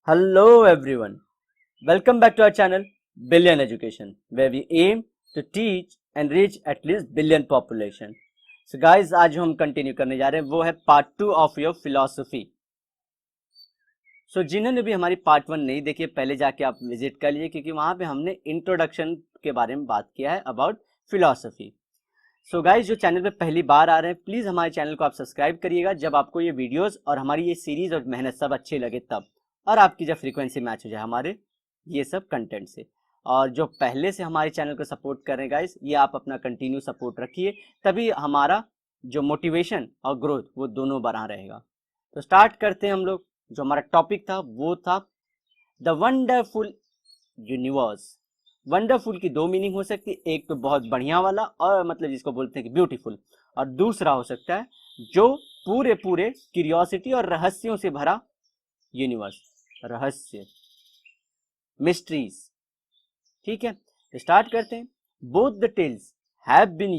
Hello everyone. Welcome back to our channel Billion Education, where we aim to teach and reach at least billion population. So guys, आज जो हम continue करने जा रहे हैं वो है पार्ट 2 ऑफ योर फिलॉसफी. सो जिन्होंने भी हमारी पार्ट 1 नहीं देखी पहले जाके आप विजिट कर लीजिए, क्योंकि वहां पे हमने इंट्रोडक्शन के बारे में बात किया है अबाउट फिलॉसफी. सो गाइज, जो चैनल पे पहली बार आ रहे हैं प्लीज हमारे चैनल को आप सब्सक्राइब करिएगा. जब आपको ये वीडियोस और हमारी ये सीरीज और मेहनत सब अच्छे लगे तब, और आपकी जब फ्रीक्वेंसी मैच हो जाए हमारे ये सब कंटेंट से. और जो पहले से हमारे चैनल को सपोर्ट कर रहे हैं गाइस, ये आप अपना कंटिन्यू सपोर्ट रखिए, तभी हमारा जो मोटिवेशन और ग्रोथ वो दोनों बना रहेगा. तो स्टार्ट करते हैं हम लोग. जो हमारा टॉपिक था वो था द वंडरफुल यूनिवर्स. वंडरफुल की दो मीनिंग हो सकती है, एक तो बहुत बढ़िया वाला और मतलब जिसको बोलते हैं कि ब्यूटीफुल, और दूसरा हो सकता है जो पूरे पूरे क्यूरियोसिटी और रहस्यों से भरा यूनिवर्स. रहस्य, मिस्ट्रीज. ठीक है, स्टार्ट करते हैं. Both the tales have been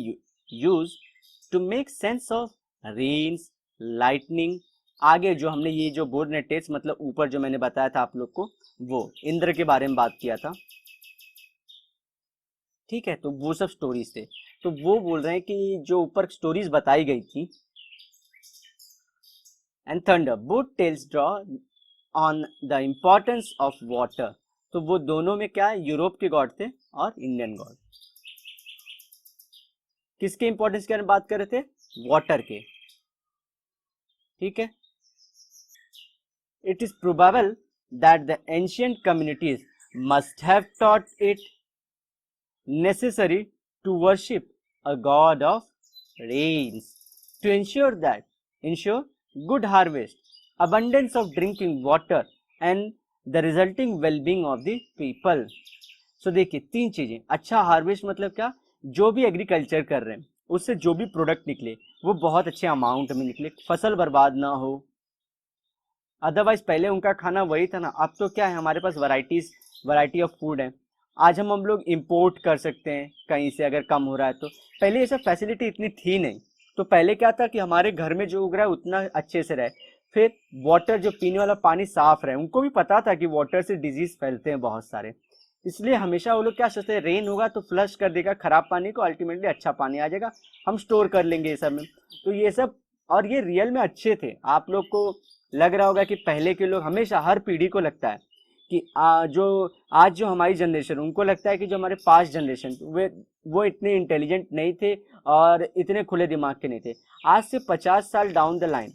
used to make sense of rains, lightning. आगे जो हमने ये जो बोर्ड ने टेल्स मतलब ऊपर जो मैंने बताया था आप लोग को, वो इंद्र के बारे में बात किया था. ठीक है, तो वो सब स्टोरीज थे. तो वो बोल रहे हैं कि जो ऊपर स्टोरीज बताई गई थी and thunder, both tales draw on the importance of water. तो वो दोनों में क्या है, यूरोप के गॉड थे और इंडियन गॉड. किसके इंपॉर्टेंस के बारे में बात कर रहे थे? वाटर के. ठीक है. It is probable that the ancient communities must have taught it necessary to worship a god of rains to ensure good harvest, abundance of drinking water and the resulting well-being of the people. So देखिए तीन चीजें. अच्छा harvest मतलब क्या, जो भी agriculture कर रहे हैं उससे जो भी प्रोडक्ट निकले वो बहुत अच्छे अमाउंट में निकले, फसल बर्बाद ना हो. अदरवाइज पहले उनका खाना वही था ना. अब तो क्या है, हमारे पास वैरायटी ऑफ फूड है. आज हम लोग इंपोर्ट कर सकते हैं कहीं से अगर कम हो रहा है तो. पहले ये सब फैसिलिटी इतनी थी नहीं. तो पहले क्या था कि हमारे घर में जो उग रहा है उतना अच्छे से रहे. फिर वाटर, जो पीने वाला पानी साफ रहे. उनको भी पता था कि वाटर से डिजीज फैलते हैं बहुत सारे, इसलिए हमेशा वो लोग क्या सोचते हैं, रेन होगा तो फ्लश कर देगा खराब पानी को, अल्टीमेटली अच्छा पानी आ जाएगा, हम स्टोर कर लेंगे ये सब में. तो ये सब, और ये रियल में अच्छे थे. आप लोग को लग रहा होगा कि पहले के लोग, हमेशा हर पीढ़ी को लगता है कि आज जो हमारी जनरेशन, उनको लगता है कि जो हमारे पास्ट जनरेशन वो इतने इंटेलिजेंट नहीं थे और इतने खुले दिमाग के नहीं थे. आज से 50 साल डाउन द लाइन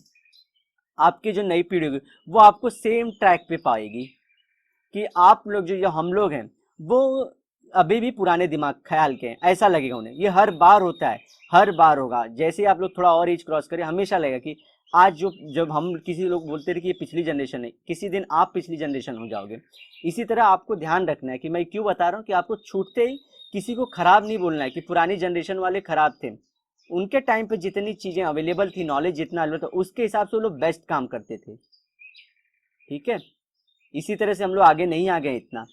आपकी जो नई पीढ़ी होगी वो आपको सेम ट्रैक पे पाएगी कि आप लोग जो हम लोग हैं वो अभी भी पुराने दिमाग ख्याल के हैं, ऐसा लगेगा उन्हें. ये हर बार होता है, हर बार होगा. जैसे ही आप लोग थोड़ा और एज क्रॉस करें हमेशा लगेगा कि आज जो जब हम किसी लोग बोलते रहे कि ये पिछली जनरेशन है, किसी दिन आप पिछली जनरेशन हो जाओगे. इसी तरह आपको ध्यान रखना है कि मैं क्यों बता रहा हूँ कि आपको छूटते ही किसी को खराब नहीं बोलना है कि पुरानी जनरेशन वाले खराब थे. उनके टाइम पे जितनी चीजें अवेलेबल थी, नॉलेज जितना अवेलेबल था, उसके हिसाब से वो लोग बेस्ट काम करते थे. ठीक है, इसी तरह से हम लोग आगे नहीं आ गए इतना.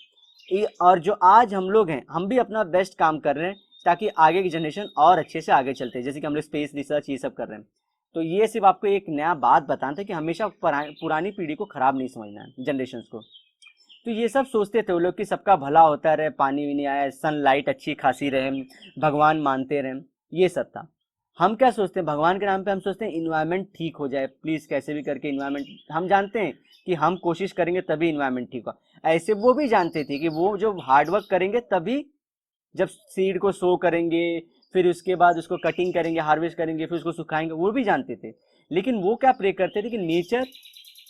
और जो आज हम लोग हैं, हम भी अपना बेस्ट काम कर रहे हैं ताकि आगे की जनरेशन और अच्छे से आगे चलते हैं. जैसे कि हम लोग स्पेस रिसर्च ये सब कर रहे हैं. तो ये सिर्फ आपको एक नया बात बताना था कि हमेशा पुरानी पीढ़ी को खराब नहीं समझना है, जनरेशन को. तो ये सब सोचते थे वो लोग कि सबका भला होता रहे, पानी भी नहीं आया, सनलाइट अच्छी खासी रहे, भगवान मानते रहे, ये सब था. हम क्या सोचते हैं, भगवान के नाम पे हम सोचते हैं इन्वायरमेंट ठीक हो जाए, प्लीज कैसे भी करके इन्वायरमेंट. हम जानते हैं कि हम कोशिश करेंगे तभी इन्वायरमेंट ठीक होगा. ऐसे वो भी जानते थे कि वो जो हार्डवर्क करेंगे तभी, जब सीड को सो करेंगे, फिर उसके बाद उसको कटिंग करेंगे, हार्वेस्ट करेंगे, फिर उसको सुखाएंगे, वो भी जानते थे. लेकिन वो क्या प्रे करते थे कि नेचर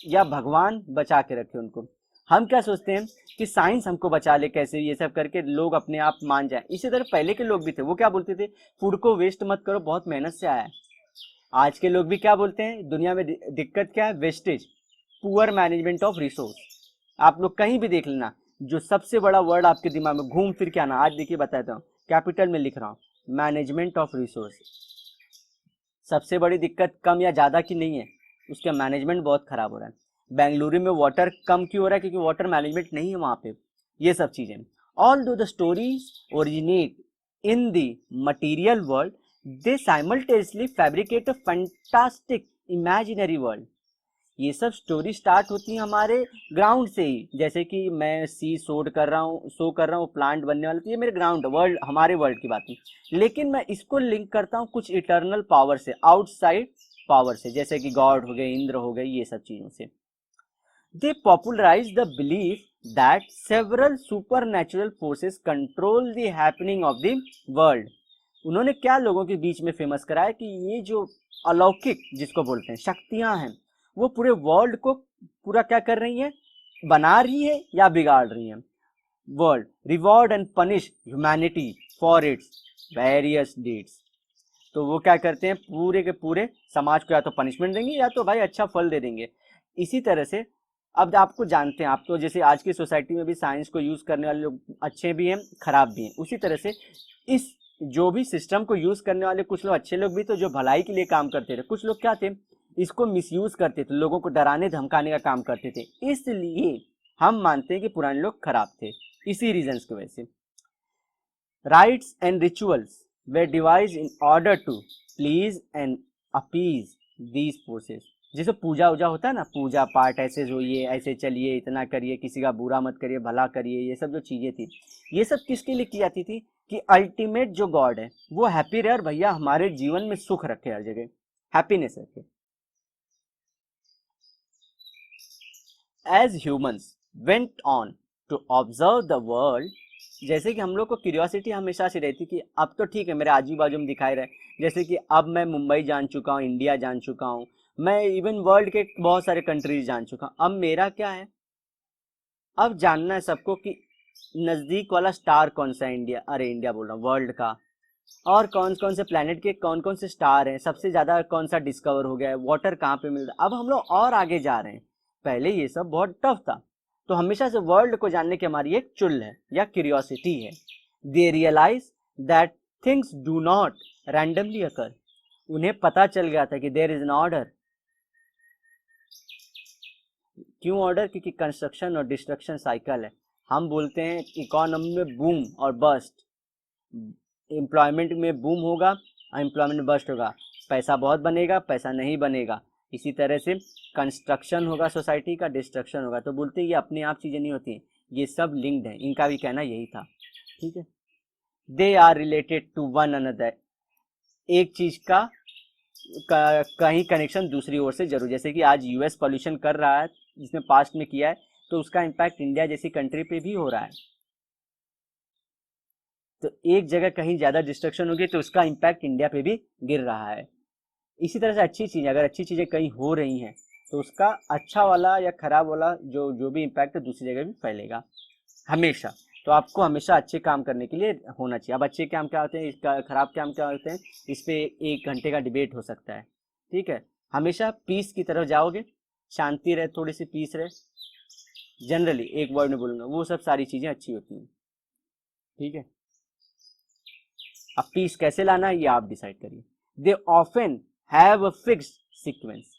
या भगवान बचा के रखे उनको. हम क्या सोचते हैं कि साइंस हमको बचा ले, कैसे ये सब करके लोग अपने आप मान जाए. इसी तरह पहले के लोग भी थे, वो क्या बोलते थे, फूड को वेस्ट मत करो, बहुत मेहनत से आया है. आज के लोग भी क्या बोलते हैं, दुनिया में दिक्कत क्या है, wastage, poor management of resource. आप लोग कहीं भी देख लेना, जो सबसे बड़ा वर्ड आपके दिमाग में घूम फिर के आना, आज देखिए बताता हूँ, कैपिटल में लिख रहा हूँ, मैनेजमेंट ऑफ रिसोर्स. सबसे बड़ी दिक्कत कम या ज़्यादा की नहीं है, उसका मैनेजमेंट बहुत खराब हो रहा है. बेंगलुरु में वाटर कम क्यों हो रहा है, क्योंकि वाटर मैनेजमेंट नहीं है वहाँ पे. ये सब चीज़ें. ऑल दो the stories originate in the material world, they simultaneously fabricate a fantastic imaginary world. ये सब स्टोरी स्टार्ट होती है हमारे ग्राउंड से ही, जैसे कि मैं सी शो कर रहा हूँ प्लांट बनने वाला, तो ये मेरे ग्राउंड वर्ल्ड, हमारे वर्ल्ड की बात है। लेकिन मैं इसको लिंक करता हूँ कुछ इटर्नल पावर से, आउटसाइड पावर से, जैसे कि गॉड हो गए, इंद्र हो गए, ये सब चीजों से। They popularise the belief that several supernatural forces control the happening of the world. उन्होंने क्या लोगों के बीच में फेमस कराया कि ये जो अलौकिक जिसको बोलते हैं शक्तियां हैं, वो पूरे वर्ल्ड को पूरा क्या कर रही हैं, बना रही है या बिगाड़ रही हैं। World reward and punish humanity for its various deeds. तो वो क्या करते हैं, पूरे के पूरे समाज को या तो पनिशमेंट देंगे या तो भाई अच्छा फल दे देंगे। इसी तरह से अब आपको जानते हैं, आप तो जैसे आज की सोसाइटी में भी साइंस को यूज करने वाले लोग अच्छे भी हैं, खराब भी हैं, उसी तरह से इस जो भी सिस्टम को यूज करने वाले कुछ लोग अच्छे लोग भी तो जो भलाई के लिए काम करते थे, कुछ लोग क्या थे, इसको मिसयूज करते थे, लोगों को डराने धमकाने का काम करते थे। इसलिए हम मानते हैं कि पुराने लोग खराब थे, इसी रीजंस की वजह से। Rites and rituals they devise in order to please and appease these forces. जैसे पूजा उजा होता है ना, पूजा पाठ, ऐसे जोइए, ऐसे चलिए, इतना करिए, किसी का बुरा मत करिए, भला करिए, ये सब जो चीजें थी, ये सब किसके लिए की जाती थी कि अल्टीमेट जो गॉड है वो हैप्पी रहे और भैया हमारे जीवन में सुख रखे, हर जगह हैप्पीनेस रखे। As humans went on to observe the world, जैसे कि हम लोग को क्यूरियोसिटी हमेशा से रहती कि अब तो ठीक है मेरे आजू बाजू में दिखाई रहे, जैसे कि अब मैं मुंबई जान चुका हूँ, इंडिया जान चुका हूँ, मैं इवन वर्ल्ड के बहुत सारे कंट्रीज जान चुका हूँ। अब मेरा क्या है, अब जानना है सबको कि नजदीक वाला स्टार कौन सा है, इंडिया, अरे इंडिया बोल रहा हूँ, वर्ल्ड का, और कौन कौन से प्लैनेट के कौन कौन से स्टार हैं, सबसे ज्यादा कौन सा डिस्कवर हो गया है, वाटर कहाँ पे मिल रहा है। अब हम लोग और आगे जा रहे हैं, पहले ये सब बहुत टफ था। तो हमेशा से वर्ल्ड को जानने की हमारी एक चुल है या क्यूरियोसिटी है। They realise that things do not randomly occur. उन्हें पता चल गया था कि देयर इज एन ऑर्डर। क्यों ऑर्डर? क्योंकि कंस्ट्रक्शन और डिस्ट्रक्शन साइकिल है। हम बोलते हैं इकोनॉमी में बूम और बस्ट, एम्प्लॉयमेंट में बूम होगा, एम्प्लॉयमेंट बस्ट होगा, पैसा बहुत बनेगा, पैसा नहीं बनेगा। इसी तरह से कंस्ट्रक्शन होगा सोसाइटी का, डिस्ट्रक्शन होगा। तो बोलते हैं ये अपने आप चीज़ें नहीं होती, ये सब लिंक्ड है, इनका भी कहना यही था। ठीक है, they are related to one another. एक चीज का कहीं कनेक्शन दूसरी ओर से जरूर, जैसे कि आज यूएस पॉल्यूशन कर रहा है, जिसने पास्ट में किया है, तो उसका इम्पैक्ट इंडिया जैसी कंट्री पे भी हो रहा है। तो एक जगह कहीं ज्यादा डिस्ट्रक्शन होगी तो उसका इम्पैक्ट इंडिया पे भी गिर रहा है। इसी तरह से अच्छी चीजें, अगर अच्छी चीजें कहीं हो रही हैं तो उसका अच्छा वाला या खराब वाला जो भी इम्पैक्ट है दूसरी जगह भी फैलेगा हमेशा। तो आपको हमेशा अच्छे काम करने के लिए होना चाहिए। अब अच्छे काम क्या होते हैं, इसका खराब काम क्या होते हैं, इस पे 1 घंटे का डिबेट हो सकता है। ठीक है, हमेशा पीस की तरफ जाओगे, शांति रहे, थोड़ी सी पीस रहे, जनरली एक वर्ड में बोलूंगा, वो सब सारी चीजें अच्छी होती हैं। ठीक है, अब पीस कैसे लाना है ये आप डिसाइड करिए। They often have a fixed sequence.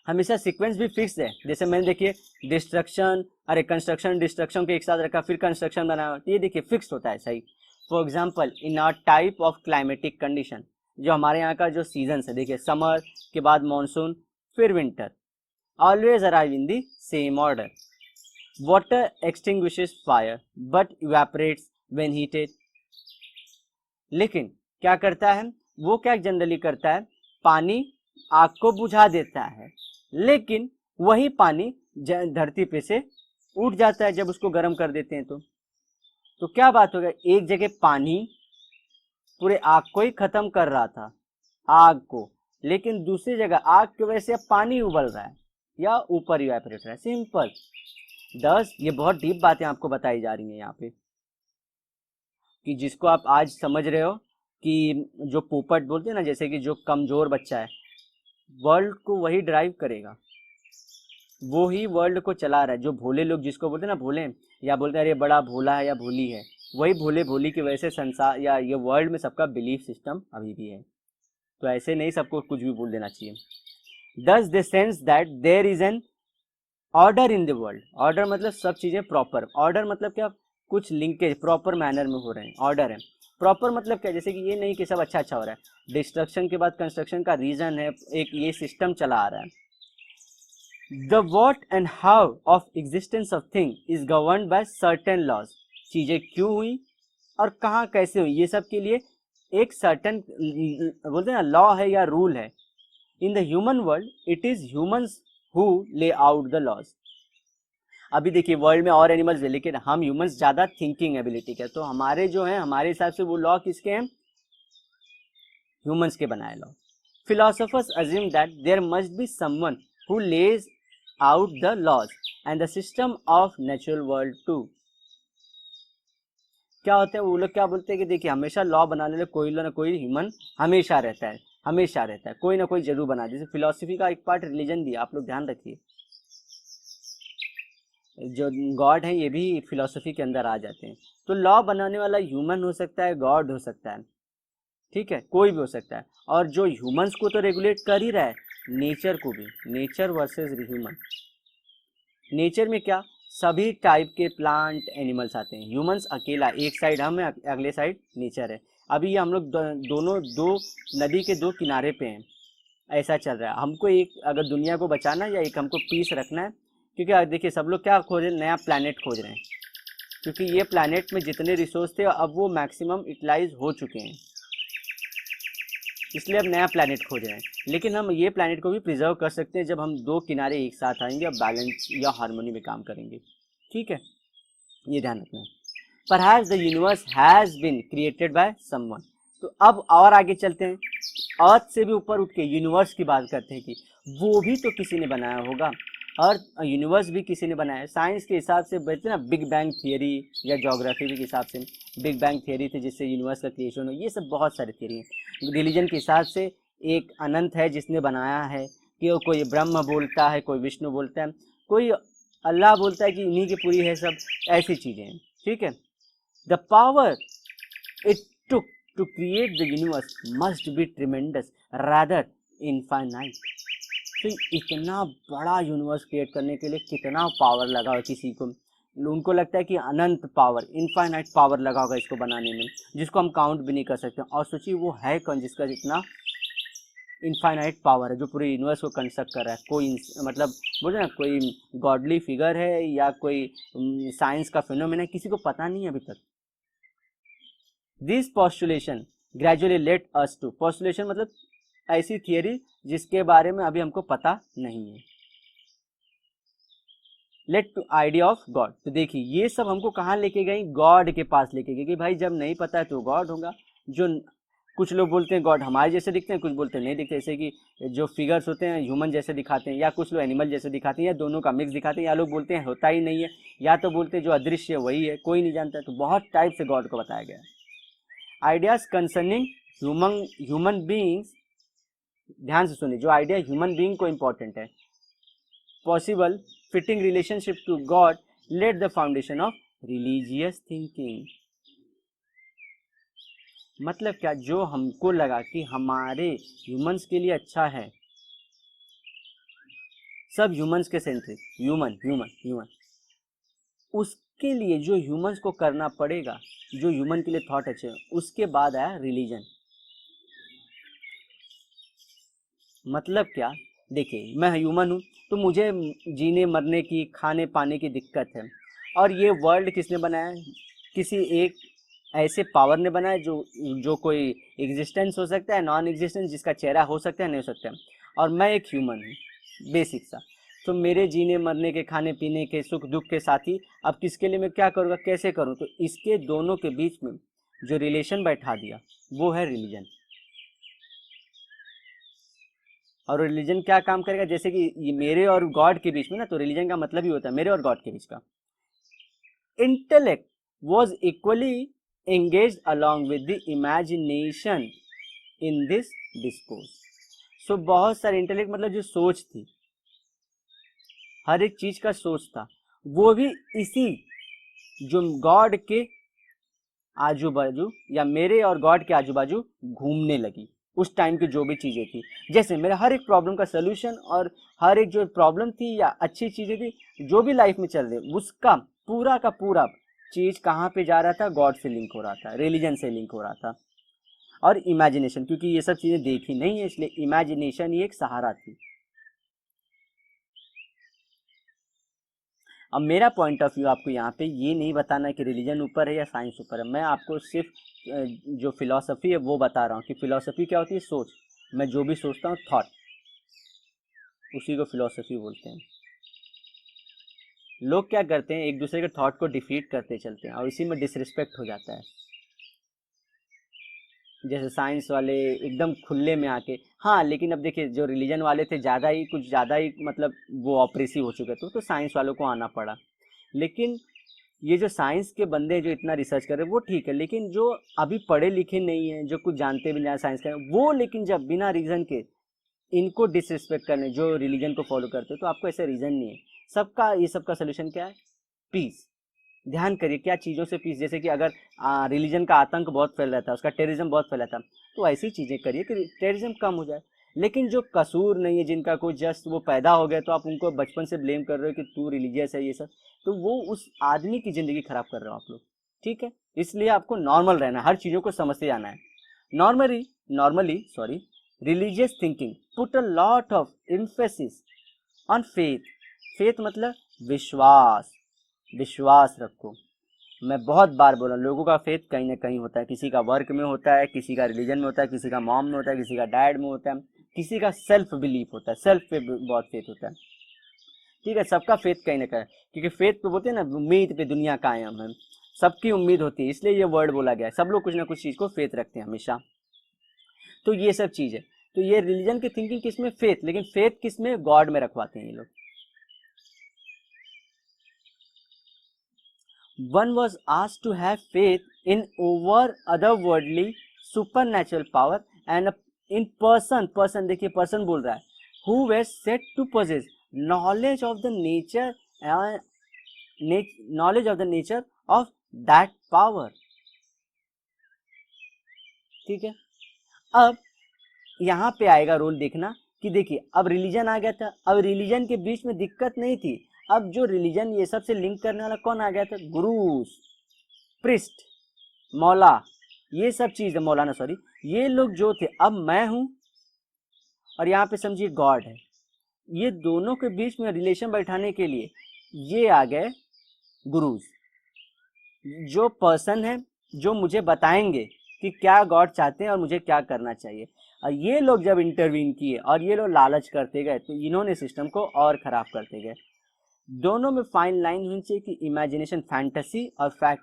हमेशा सीक्वेंस भी फिक्स है। जैसे मैंने देखिए डिस्ट्रक्शन, अरे कंस्ट्रक्शन डिस्ट्रक्शन के एक साथ रखा, फिर कंस्ट्रक्शन बनाया, तो ये देखिए फिक्स होता है सही। For example in are type of climatic condition, जो हमारे यहाँ का जो सीजन है, देखिए समर के बाद मानसून, फिर winter, always arrive in the same order. Water extinguishes fire but evaporates when heated. लेकिन क्या करता है वो, क्या जनरली करता है, पानी आग को बुझा देता है, लेकिन वही पानी धरती पे से उठ जाता है जब उसको गर्म कर देते हैं। तो क्या बात हो गया, एक जगह पानी पूरे आग को ही खत्म कर रहा था, आग को, लेकिन दूसरी जगह आग की वजह से अब पानी उबल रहा है या ऊपर इवेपोरेट रहा है। सिंपल। 10 ये बहुत डीप बातें आपको बताई जा रही हैं यहाँ पे, कि जिसको आप आज समझ रहे हो कि जो पोपट बोलते हैं ना, जैसे कि जो कमजोर बच्चा है, वर्ल्ड को वही ड्राइव करेगा, वो ही वर्ल्ड को चला रहा है। जो भोले लोग जिसको बोलते हैं ना भोले, या बोलते हैं अरे बड़ा भोला है या भोली है, वही भोले भोली की वजह से संसार या ये वर्ल्ड में सबका बिलीफ सिस्टम अभी भी है। तो ऐसे नहीं सबको कुछ भी बोल देना चाहिए। Thus they sense that there is an order in the world. Order मतलब सब चीजें प्रॉपर, ऑर्डर मतलब क्या, कुछ लिंकेज प्रॉपर मैनर में हो रहे हैं, ऑर्डर है। प्रॉपर मतलब क्या, जैसे कि ये नहीं कि सब अच्छा अच्छा हो रहा है, डिस्ट्रक्शन के बाद कंस्ट्रक्शन का रीजन है, एक ये सिस्टम चला आ रहा है। The what and how of existence of thing is governed by certain laws, चीजें क्यों हुई और कहाँ कैसे हुई, ये सब के लिए एक सर्टेन बोलते हैं ना लॉ है या रूल है. In the human world it is humans who ले आउट द लॉज. अभी देखिए वर्ल्ड में और एनिमल्स है, लेकिन हम ह्यूमंस ज्यादा थिंकिंग एबिलिटी के, तो हमारे जो है हमारे हिसाब से वो लॉ किसके हैं, ह्यूमंस के बनाए law. Philosophers assume that there must be someone who lays out the laws and the system of natural world too. क्या होता है वो लोग क्या बोलते हैं कि देखिए हमेशा लॉ बनाने में कोई ना कोई ह्यूमन हमेशा रहता है, हमेशा रहता है, कोई ना कोई जरूर बना. जैसे फिलोसफी का एक पार्ट रिलीजन भी, आप लोग ध्यान रखिए, जो गॉड है ये भी फिलोसफी के अंदर आ जाते हैं. तो लॉ बनाने वाला ह्यूमन हो सकता है, गॉड हो सकता है, ठीक है, कोई भी हो सकता है. और जो ह्यूमंस को तो रेगुलेट कर ही रहा है, नेचर को भी, नेचर वर्सेस ह्यूमन. नेचर में क्या, सभी टाइप के प्लांट एनिमल्स आते हैं. ह्यूमंस अकेला, एक साइड हम है, अगले साइड नेचर है. अभी हम लोग दोनों दो नदी के दो किनारे पे हैं, ऐसा चल रहा है. हमको एक अगर दुनिया को बचाना है या एक हमको पीस रखना है, क्योंकि देखिए सब लोग क्या खोज रहे हैं, नया प्लैनेट खोज रहे हैं, क्योंकि ये प्लैनेट में जितने रिसोर्स थे अब वो मैक्सिमम यूटिलाइज हो चुके हैं, इसलिए अब नया प्लैनेट खोज रहे हैं. लेकिन हम ये प्लैनेट को भी प्रिजर्व कर सकते हैं जब हम दो किनारे एक साथ आएंगे और बैलेंस या हार्मोनी में काम करेंगे. ठीक है, ये ध्यान रखना है. Perhaps the universe has been created by someone. तो अब और आगे चलते हैं, अर्थ से भी ऊपर उठ के यूनिवर्स की बात करते हैं कि वो भी तो किसी ने बनाया होगा. अर्थ यूनिवर्स भी किसी ने बनाया. साइंस के हिसाब से बोलते हैं ना बिग बैंग थियरी, या ज्योग्राफी के हिसाब से बिग बैंग थियरी थी जिससे यूनिवर्स का क्रिएशन हो. ये सब बहुत सारी थियरी हैं. रिलीजन के हिसाब से एक अनंत है जिसने बनाया है, कि कोई ब्रह्म बोलता है, कोई विष्णु बोलता है, कोई अल्लाह बोलता है कि इन्हीं की पूरी है सब, ऐसी चीज़ें हैं. ठीक है, the power it took to create the universe must be tremendous rather infinite. तो इतना बड़ा यूनिवर्स क्रिएट करने के लिए कितना पावर लगा हो किसी को, उनको लगता है कि अनंत पावर, इनफाइनाइट पावर लगा होगा इसको बनाने में, जिसको हम काउंट भी नहीं कर सकते. और सोचिए वो है कौन जिसका जितना इनफाइनाइट पावर है, जो पूरे यूनिवर्स को कंस्ट्रक्ट कर रहा है. कोई मतलब बोले ना कोई गॉडली फिगर है या कोई साइंस का फिनोमेना है, किसी को पता नहीं है अभी तक. This postulation gradually led us to, postulation मतलब ऐसी थियरी जिसके बारे में अभी हमको पता नहीं है, led to idea of God. तो देखिए ये सब हमको कहाँ लेके गई, गॉड के पास लेके गई, कि भाई जब नहीं पता है तो गॉड होगा. जो कुछ लोग बोलते हैं गॉड हमारे जैसे दिखते हैं, कुछ बोलते हैं नहीं दिखते, जैसे कि जो फिगर्स होते हैं ह्यूमन जैसे दिखाते हैं, या कुछ लोग एनिमल जैसे दिखाते हैं, या दोनों का मिक्स दिखाते हैं, या लोग बोलते हैं होता ही नहीं है, या तो बोलते हैं जो अदृश्य है वही है, कोई नहीं जानता. तो बहुत टाइप से गॉड को बताया गया है. आइडियाज कंसर्निंग ह्यूमन बींग्स, ध्यान से सुनिए, जो आइडिया ह्यूमन बींग को इंपॉर्टेंट है, possible fitting relationship to God laid the foundation of religious thinking. मतलब क्या, जो हमको लगा कि हमारे ह्यूमंस के लिए अच्छा है, सब ह्यूमंस के सेंट्रिक, ह्यूमन ह्यूमन ह्यूमन, उसके लिए जो ह्यूमंस को करना पड़ेगा, जो ह्यूमन के लिए थॉट अच्छे हैं, उसके बाद आया रिलीजन. मतलब क्या, देखिए मैं ह्यूमन हूँ तो मुझे जीने मरने की, खाने पाने की दिक्कत है, और ये वर्ल्ड किसने बनाया, किसी एक ऐसे पावर ने बनाया जो कोई एग्जिस्टेंस हो सकता है, नॉन एग्जिस्टेंस, जिसका चेहरा हो सकता है नहीं हो सकता है, और मैं एक ह्यूमन हूँ बेसिक सा. तो मेरे जीने मरने के, खाने पीने के, सुख दुख के साथी, अब किसके लिए मैं क्या करूँगा, कैसे करूँ, तो इसके दोनों के बीच में जो रिलेशन बैठा दिया वो है रिलीजन. और रिलीजन क्या काम करेगा, जैसे कि ये मेरे और गॉड के बीच में ना, तो रिलीजन का मतलब ही होता है मेरे और गॉड के बीच का. Intellect was equally engage along with the imagination in this discourse. So बहुत सारे इंटेलेक्ट मतलब जो सोच थी, हर एक चीज का सोच था, वो भी इसी जो गॉड के आजू बाजू या मेरे और गॉड के आजू बाजू घूमने लगी. उस टाइम की जो भी चीज़ें थी, जैसे मेरा हर एक प्रॉब्लम का सलूशन और हर एक जो प्रॉब्लम थी या अच्छी चीज़ें थी जो भी लाइफ में चल रही, उसका पूरा का पूरा चीज़ कहाँ पे जा रहा था, गॉड से लिंक हो रहा था, रिलीजन से लिंक हो रहा था. और इमेजिनेशन, क्योंकि ये सब चीज़ें देखी नहीं है इसलिए इमेजिनेशन ही एक सहारा थी. अब मेरा पॉइंट ऑफ व्यू आपको यहाँ पे ये नहीं बताना है कि रिलीजन ऊपर है या साइंस ऊपर है, मैं आपको सिर्फ जो फिलॉसफी है वो बता रहा हूँ कि फिलॉसफी क्या होती है, सोच। मैं जो भी सोचता हूँ थॉट, उसी को फिलॉसफी बोलते हैं। लोग क्या करते हैं, एक दूसरे के थॉट को डिफीट करते चलते हैं और इसी में डिसरिस्पेक्ट हो जाता है। जैसे साइंस वाले एकदम खुले में आके, हाँ लेकिन अब देखिए जो रिलीजन वाले थे ज़्यादा ही कुछ ज़्यादा ही मतलब वो ऑप्रेसिव हो चुके थे, तो साइंस वालों को आना पड़ा। लेकिन ये जो साइंस के बंदे जो इतना रिसर्च कर रहे हैं वो ठीक है, लेकिन जो अभी पढ़े लिखे नहीं है, जो कुछ जानते भी नहीं साइंस का, वो लेकिन जब बिना रीज़न के इनको डिसरिस्पेक्ट करने जो रिलीजन को फॉलो करते हो, तो आपको ऐसे रीज़न नहीं है। सबका ये सबका सोल्यूशन क्या है, पीस। ध्यान करिए क्या चीज़ों से पीस, जैसे कि अगर रिलीजन का आतंक बहुत फैल रहा था, उसका टेररिज्म बहुत फैला था, तो ऐसी चीज़ें करिए कि टेररिज्म कम हो जाए। लेकिन जो कसूर नहीं है, जिनका कोई जस्ट वो पैदा हो गया तो आप उनको बचपन से ब्लेम कर रहे हो कि तू रिलीजियस है ये सब, तो वो उस आदमी की ज़िंदगी खराब कर रहे हो आप लोग। ठीक है, इसलिए आपको नॉर्मल रहना है, हर चीज़ों को समझते जाना है। Normally sorry, religious thinking put a lot of emphasis on faith. Faith मतलब विश्वास, विश्वास रखो। मैं बहुत बार बोला, लोगों का फेथ कहीं ना कहीं होता है, किसी का वर्क में होता है, किसी का रिलीजन में होता है, किसी का मॉम में होता है, किसी का डैड में होता है, किसी का सेल्फ बिलीफ होता है, सेल्फ पे बहुत फेथ होता है। ठीक है, सबका फेथ कहीं ना कहीं, क्योंकि फेथ पे बोलते हैं ना, उम्मीद पे दुनिया कायम है, सबकी उम्मीद होती है, इसलिए ये वर्ड बोला गया है। सब लोग कुछ ना कुछ चीज़ को फेथ रखते हैं हमेशा। तो ये सब चीज़ है। तो ये रिलीजन की थिंकिंग किस में, फेथ, लेकिन फेथ किस में, गॉड में रखवाते हैं ये लोग। One was asked to have faith in over otherworldly supernatural power and in person देखिए person बोल रहा है, who were said to possess knowledge of the nature knowledge of the nature of that power। ठीक है, अब यहाँ पे आएगा रोल देखना कि देखिए अब रिलीजन आ गया था, अब रिलीजन के बीच में दिक्कत नहीं थी, अब जो रिलीजन ये सब से लिंक करने वाला कौन आ गया था, गुरुस, प्रिस्ट, मौला, ये सब चीज़ है, मौलाना सॉरी, ये लोग जो थे, अब मैं हूं और यहाँ पे समझिए गॉड है, ये दोनों के बीच में रिलेशन बैठाने के लिए ये आ गए गुरुज, जो पर्सन है, जो मुझे बताएंगे कि क्या गॉड चाहते हैं और मुझे क्या करना चाहिए। और ये लोग जब इंटरवीन किए और ये लोग लालच करते गए, तो इन्होंने सिस्टम को और ख़राब करते गए। दोनों में फाइन लाइन होनी चाहिए कि इमेजिनेशन, फैंटेसी और फैक्ट,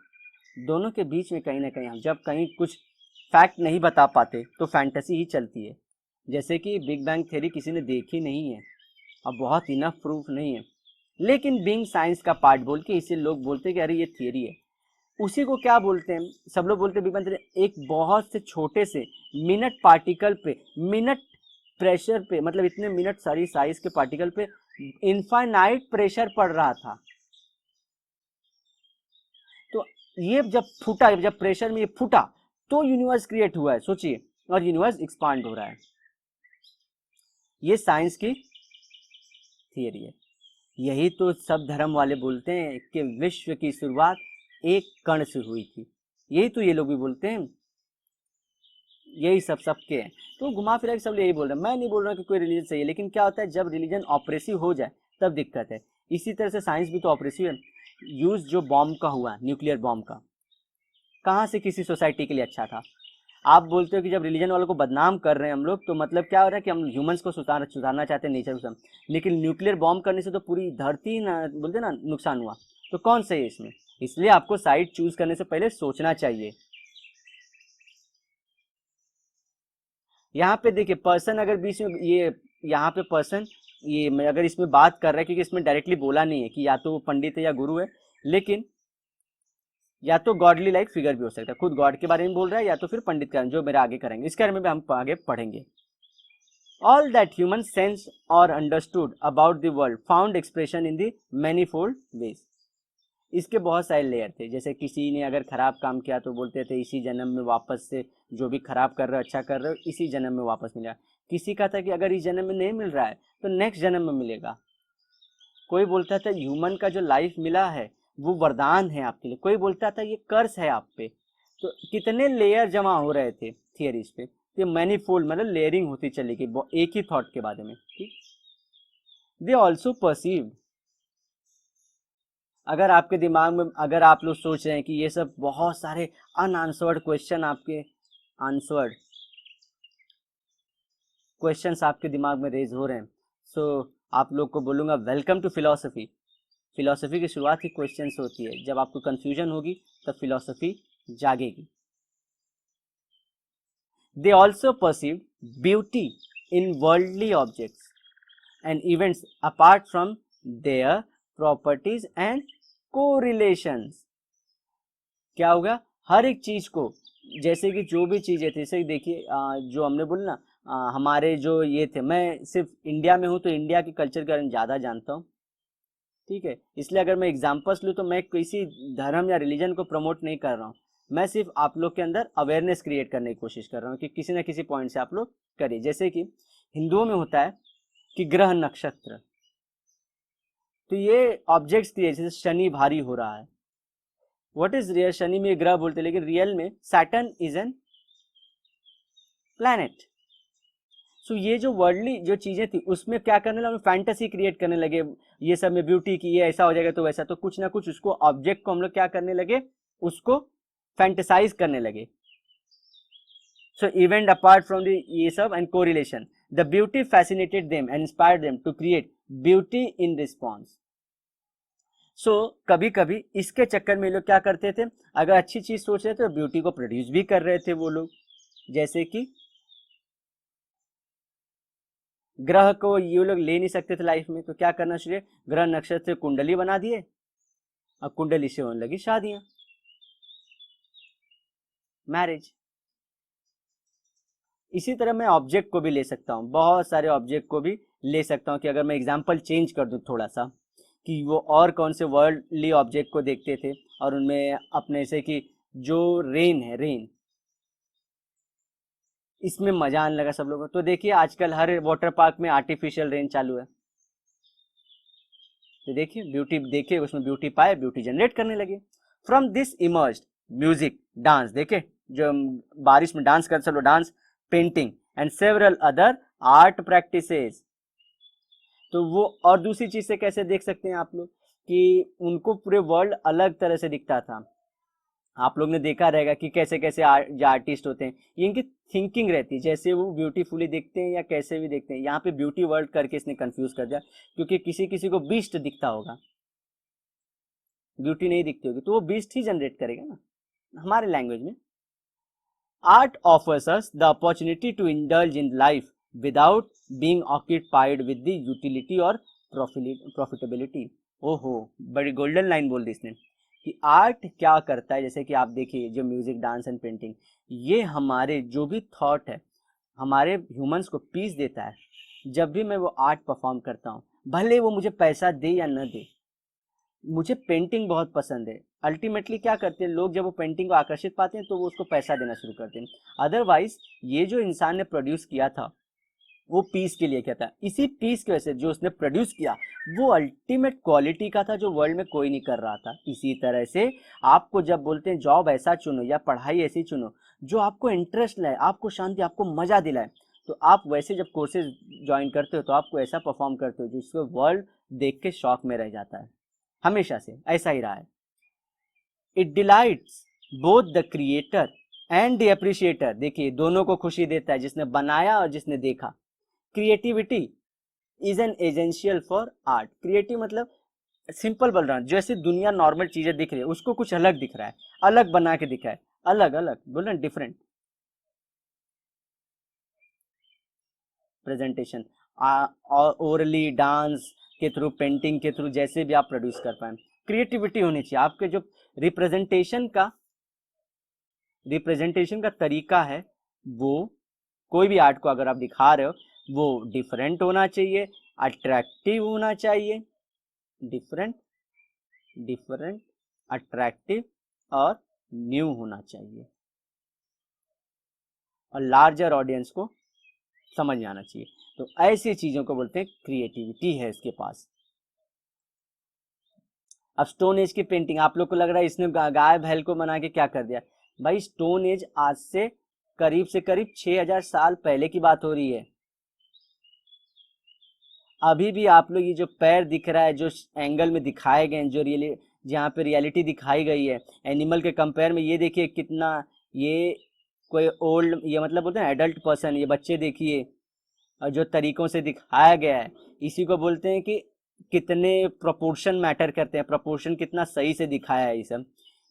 दोनों के बीच में कहीं ना कहीं हम जब कहीं कुछ फैक्ट नहीं बता पाते तो फैंटेसी ही चलती है। जैसे कि बिग बैंग थ्योरी किसी ने देखी नहीं है और बहुत इनफ प्रूफ नहीं है, लेकिन बिंग साइंस का पार्ट बोल के इसे लोग बोलते हैं कि अरे ये थियरी है। उसी को क्या बोलते हैं, सब लोग बोलते हैं बिग बैंग थ्योरी एक बहुत से छोटे से मिनट पार्टिकल पे, मिनट प्रेशर पे, मतलब इतने मिनट सारी साइज के पार्टिकल पे इनफाइनाइट प्रेशर पड़ रहा था। तो ये जब फूटा, जब प्रेशर में ये फूटा तो यूनिवर्स क्रिएट हुआ है, सोचिए, और यूनिवर्स एक्सपांड हो रहा है। ये साइंस की थियरी है। यही तो सब धर्म वाले बोलते हैं कि विश्व की शुरुआत एक कण से हुई थी, यही तो ये लोग भी बोलते हैं, यही सब सबके हैं। तो घुमा फिरा के सब यही बोल रहे हैं। मैं नहीं बोल रहा कि कोई रिलीजन सही है, लेकिन क्या होता है जब रिलीजन ऑपरेसिव हो जाए तब दिक्कत है। इसी तरह से साइंस भी तो ऑपरेसिव है। यूज जो बॉम्ब का हुआ, न्यूक्लियर बॉम्ब का, कहाँ से किसी सोसाइटी के लिए अच्छा था। आप बोलते हो कि जब रिलीजन वालों को बदनाम कर रहे हैं हम लोग, तो मतलब क्या हो रहा है कि हम ह्यूमंस को सुधारना चाहते हैं, नेचर को, लेकिन न्यूक्लियर बॉम्ब करने से तो पूरी धरती ना बोलते ना नुकसान हुआ। तो कौन सही है इसमें, इसलिए आपको साइड चूज करने से पहले सोचना चाहिए। यहाँ पे देखिए पर्सन अगर बीच में ये, यहाँ पे पर्सन ये मैं अगर इसमें बात कर रहा है, क्योंकि इसमें डायरेक्टली बोला नहीं है कि या तो वो पंडित है या गुरु है, लेकिन या तो गॉडली लाइक फिगर भी हो सकता है, खुद गॉड के बारे में बोल रहा है, या तो फिर पंडित का, जो मेरे आगे करेंगे, इसके बारे में भी हम आगे पढ़ेंगे। ऑल दैट ह्यूमन सेंस और understood about the world found expression in the manifold ways. इसके बहुत सारे लेयर थे, जैसे किसी ने अगर खराब काम किया तो बोलते थे इसी जन्म में वापस से जो भी खराब कर रहे हो अच्छा कर रहे हो इसी जन्म में वापस मिलेगा। किसी का था कि अगर इस जन्म में नहीं मिल रहा है तो नेक्स्ट जन्म में मिलेगा। कोई बोलता था ह्यूमन का जो लाइफ मिला है वो वरदान है आपके लिए, कोई बोलता था ये कर्स है आप पे। तो कितने लेयर जमा हो रहे थे थियरीज पे, ये मैनीफोल्ड मतलब लेयरिंग होती चली गई एक ही थॉट के बारे में। ठीक, दे ऑल्सो परसीव्ड अगर आपके दिमाग में, अगर आप लोग सोच रहे हैं कि ये सब बहुत सारे अनआंसर्ड क्वेश्चन, आपके आंसर्ड क्वेश्चंस आपके दिमाग में रेज हो रहे हैं, सो आप लोग को बोलूँगा वेलकम टू फिलॉसफी। फिलॉसफी की शुरुआत ही क्वेश्चन से होती है। जब आपको कंफ्यूजन होगी तब फिलॉसफी जागेगी। They also perceive beauty in worldly objects and events apart from their properties and correlations. क्या होगा, हर एक चीज को, जैसे कि जो भी चीजें थी, जैसे देखिए जो हमने बोला ना, हमारे जो ये थे, मैं सिर्फ इंडिया में हूँ तो इंडिया के कल्चर के बारे में ज़्यादा जानता हूँ, ठीक है, इसलिए अगर मैं एग्जांपल्स लूँ तो मैं किसी धर्म या रिलीजन को प्रमोट नहीं कर रहा हूँ, मैं सिर्फ आप लोग के अंदर अवेयरनेस क्रिएट करने की कोशिश कर रहा हूँ कि किसी न किसी पॉइंट से आप लोग करिए। जैसे कि हिंदुओं में होता है कि ग्रह नक्षत्र, तो ये ऑब्जेक्ट्स दिए, जैसे शनि भारी हो रहा है, व्हाट इज रियल, शनि में ग्रह बोलते हैं, लेकिन रियल में सैटर्न इज एन प्लैनेट। सो ये जो वर्ल्डली जो चीजें थी उसमें क्या करने लगे, फैंटेसी क्रिएट करने लगे, ये सब में ब्यूटी की, ये ऐसा हो जाएगा तो वैसा, तो कुछ ना कुछ उसको ऑब्जेक्ट को हम लोग क्या करने लगे, उसको फैंटेसाइज करने लगे। So event apart from the ये सब and correlation, the beauty fascinated them and inspired them to create beauty in response. So कभी कभी इसके चक्कर में लोग क्या करते थे, अगर अच्छी चीज सोच रहे थे तो ब्यूटी को प्रोड्यूस भी कर रहे थे वो लोग। जैसे कि ग्रह को ये लोग ले नहीं सकते थे लाइफ में, तो क्या करना चाहिए, ग्रह नक्षत्र कुंडली बना दिए, अब कुंडली से होने लगी शादियां, मैरिज। इसी तरह मैं ऑब्जेक्ट को भी ले सकता हूँ, बहुत सारे ऑब्जेक्ट को भी ले सकता हूँ, कि अगर मैं एग्जांपल चेंज कर दूँ थोड़ा सा, कि वो और कौन से वर्ल्डली ऑब्जेक्ट को देखते थे और उनमें अपने से कि जो रेन है, रेन, इसमें मजा आने लगा सब लोगों को। तो देखिए आजकल हर वाटर पार्क में आर्टिफिशियल रेन चालू है, तो देखिए ब्यूटी, देखिए उसमें ब्यूटी पाए, ब्यूटी जनरेट करने लगे। From this emerged music, dance, देखे जो बारिश में डांस कर चलो, dance, painting and several other art practices. तो वो और दूसरी चीज से कैसे देख सकते हैं आप लोग, कि उनको पूरे वर्ल्ड अलग तरह से दिखता था। आप लोग ने देखा रहेगा कि कैसे कैसे जो आर्टिस्ट होते हैं, ये इनकी थिंकिंग रहती है, जैसे वो ब्यूटीफुली देखते हैं या कैसे भी देखते हैं। यहाँ पे ब्यूटी वर्ल्ड करके इसने कंफ्यूज कर दिया, क्योंकि किसी किसी को बीस्ट दिखता होगा, ब्यूटी नहीं दिखती होगी, तो वो बीस्ट ही जनरेट करेगा ना हमारे लैंग्वेज में। Art offers us the opportunity to indulge in life without being occupied with the utility और प्रॉफिटेबिलिटी। ओहो, बड़ी गोल्डन लाइन बोल दी इसने, कि आर्ट क्या करता है, जैसे कि आप देखिए जो म्यूजिक, डांस एंड पेंटिंग, ये हमारे जो भी थॉट है, हमारे ह्यूमंस को पीस देता है। जब भी मैं वो आर्ट परफॉर्म करता हूँ, भले वो मुझे पैसा दे या न दे, मुझे पेंटिंग बहुत पसंद है। अल्टीमेटली क्या करते हैं लोग, जब वो पेंटिंग को आकर्षित पाते हैं तो वो उसको पैसा देना शुरू करते हैं। अदरवाइज ये जो इंसान ने प्रोड्यूस किया था वो पीस के लिए किया था, इसी पीस की वजह से जो उसने प्रोड्यूस किया वो अल्टीमेट क्वालिटी का था, जो वर्ल्ड में कोई नहीं कर रहा था। इसी तरह से आपको जब बोलते हैं जॉब ऐसा चुनो या पढ़ाई ऐसी चुनो जो आपको इंटरेस्ट लाए, आपको शांति, आपको मजा दिलाए, तो आप वैसे जब कोर्सेज ज्वाइन करते हो तो आपको ऐसा परफॉर्म करते हो जिसको वर्ल्ड देख के शॉक में रह जाता है। हमेशा से ऐसा ही रहा है। It delights both the creator and the appreciator, देखिए दोनों को खुशी देता है, जिसने बनाया और जिसने देखा। Creativity is an essential for art, creative मतलब सिंपल बोल रहा हूँ, जैसे दुनिया नॉर्मल चीजें दिख रही है उसको कुछ अलग दिख रहा है, अलग बना के दिखा है, अलग अलग बोल रहे हैं, डिफरेंट प्रेजेंटेशन, ओरली, डांस के थ्रू, पेंटिंग के थ्रू, जैसे भी आप प्रोड्यूस कर पाए, क्रिएटिविटी होनी चाहिए। आपके जो रिप्रेजेंटेशन का तरीका है, वो कोई भी आर्ट को अगर आप दिखा रहे हो वो डिफरेंट होना चाहिए, अट्रैक्टिव होना चाहिए, डिफरेंट, डिफरेंट, अट्रैक्टिव और न्यू होना चाहिए, और लार्जर ऑडियंस को समझ में आना चाहिए। तो ऐसी चीजों को बोलते हैं क्रिएटिविटी है इसके पास। अब स्टोन एज की पेंटिंग, आप लोग को लग रहा है इसने गाय बैल को बना के क्या कर दिया, भाई स्टोन एज आज से करीब 6000 साल पहले की बात हो रही है। अभी भी आप लोग ये जो पैर दिख रहा है, जो एंगल में दिखाए गए हैं, जो रियली जहाँ पे रियलिटी दिखाई गई है। एनिमल के कंपेयर में ये देखिए कितना, ये कोई ओल्ड, ये मतलब बोलते हैं एडल्ट पर्सन, ये बच्चे देखिए, और जो तरीकों से दिखाया गया है इसी को बोलते हैं कि कितने प्रोपोर्शन मैटर करते हैं, प्रोपोर्शन कितना सही से दिखाया है।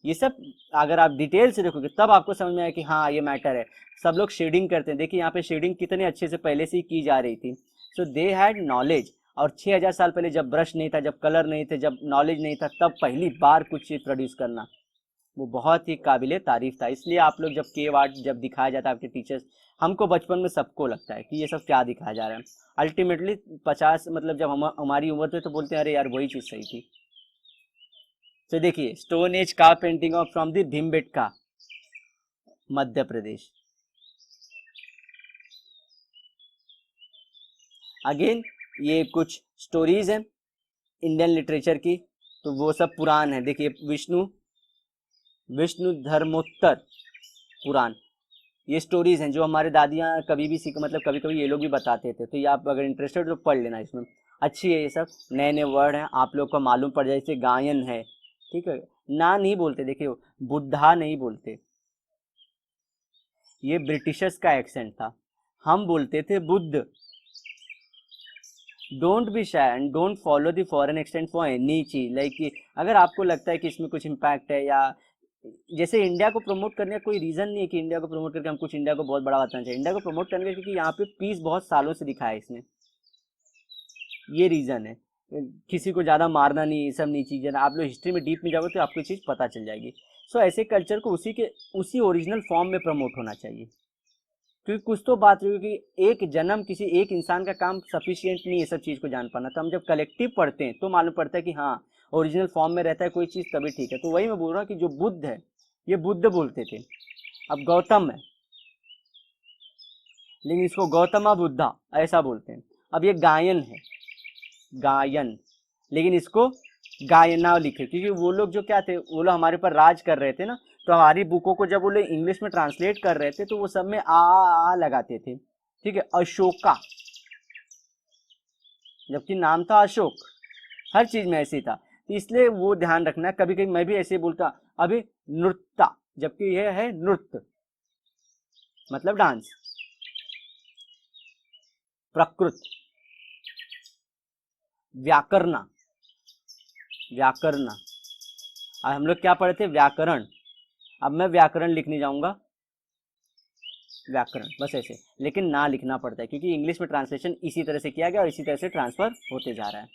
ये सब अगर आप डिटेल से देखोगे तब आपको समझ में आए कि हाँ ये मैटर है। सब लोग शेडिंग करते हैं, देखिए यहाँ पे शेडिंग कितने अच्छे से पहले से ही की जा रही थी। सो दे हैड नॉलेज। और 6000 साल पहले जब ब्रश नहीं था, जब कलर नहीं थे, जब नॉलेज नहीं था, तब पहली बार कुछ चीज़ प्रोड्यूस करना वो बहुत ही काबिले तारीफ था। इसलिए आप लोग जब केव आर्ट जब दिखाया जाता है, आपके टीचर्स, हमको बचपन में सबको लगता है कि ये सब क्या दिखाया जा रहा है। अल्टीमेटली 50 मतलब जब हमारी उम्र थे तो बोलते हैं अरे यार वही चीज़ सही थी। तो देखिए स्टोन एज का painting of from the Bhimbetka, Madhya Pradesh. Again ये कुछ स्टोरीज हैं इंडियन लिटरेचर की, तो वो सब पुराण है। देखिए विष्णु धर्मोत्तर पुराण, ये स्टोरीज हैं जो हमारे दादियाँ कभी भी सीख, मतलब कभी कभी ये लोग भी बताते थे। तो ये आप अगर इंटरेस्टेड हो तो पढ़ लेना, इसमें अच्छी है। ये सब नए नए वर्ड हैं, आप लोग को मालूम पड़ जाए। जैसे गायन है, ठीक है, ना नहीं बोलते, देखिए बुद्धा नहीं बोलते, ये ब्रिटिशर्स का एक्सेंट था, हम बोलते थे Buddha. Don't be shy and don't follow the foreign accent for any चीज। लाइक अगर आपको लगता है कि इसमें कुछ इम्पैक्ट है, या जैसे इंडिया को प्रमोट करने का कोई रीज़न नहीं है कि इंडिया को प्रमोट करके हम कुछ इंडिया को बहुत बड़ा बताना चाहिए। इंडिया को प्रमोट करने का क्योंकि यहाँ पे पीस बहुत सालों से दिखाया है इसने, ये रीज़न है। किसी को ज़्यादा मारना नहीं, ये सब नहीं चीज़ें। आप लोग हिस्ट्री में डीप में जाओगे तो आपको चीज़ पता चल जाएगी। सो ऐसे कल्चर को उसी ओरिजिनल फॉर्म में प्रमोट होना चाहिए, क्योंकि कुछ तो बात रही कि एक जन्म किसी एक इंसान का काम सफिशिएंट नहीं है सब चीज़ को जान पाना। तो हम जब कलेक्टिव पढ़ते हैं तो मालूम पड़ता है कि हाँ ओरिजिनल फॉर्म में रहता है कोई चीज़ तभी ठीक है। तो वही मैं बोल रहा हूँ कि जो बुद्ध है ये बुद्ध बोलते थे, अब गौतम है लेकिन इसको गौतमा बुद्धा ऐसा बोलते हैं। अब ये गायन है, गायन, लेकिन इसको गायना लिखे, क्योंकि वो लोग जो क्या थे, वो लोग हमारे ऊपर राज कर रहे थे ना। तो हमारी बुकों को जब वो लोग इंग्लिश में ट्रांसलेट कर रहे थे तो वो सब में आ लगाते थे, ठीक है, अशोका, जबकि नाम था अशोक, हर चीज में ऐसे ही था। तो इसलिए वो ध्यान रखना, कभी कभी मैं भी ऐसे ही बोलता अभी नृत्य, जबकि यह है नृत्य मतलब डांस। प्रकृत, व्याकरणा, व्याकरणा, अब हम लोग क्या पढ़े थे, व्याकरण। अब मैं व्याकरण लिखने जाऊंगा, व्याकरण बस ऐसे, लेकिन ना लिखना पड़ता है क्योंकि इंग्लिश में ट्रांसलेशन इसी तरह से किया गया और इसी तरह से ट्रांसफर होते जा रहा है।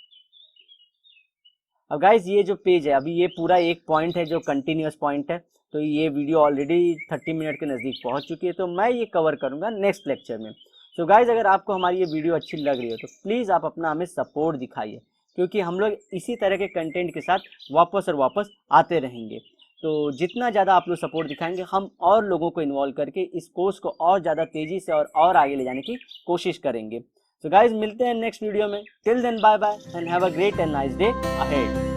अब गाइज ये जो पेज है, अभी ये पूरा एक पॉइंट है जो कंटिन्यूअस पॉइंट है। तो ये वीडियो ऑलरेडी 30 मिनट के नज़दीक पहुंच चुकी है, तो मैं ये कवर करूंगा नेक्स्ट लेक्चर में। तो गाइज अगर आपको हमारी ये वीडियो अच्छी लग रही है तो प्लीज़ आप अपना हमें सपोर्ट दिखाइए, क्योंकि हम लोग इसी तरह के कंटेंट के साथ वापस और वापस आते रहेंगे। तो जितना ज़्यादा आप लोग सपोर्ट दिखाएंगे, हम और लोगों को इन्वॉल्व करके इस कोर्स को और ज़्यादा तेज़ी से और आगे ले जाने की कोशिश करेंगे। तो गाइज मिलते हैं नेक्स्ट वीडियो में। Till then bye bye and have a great and nice day ahead.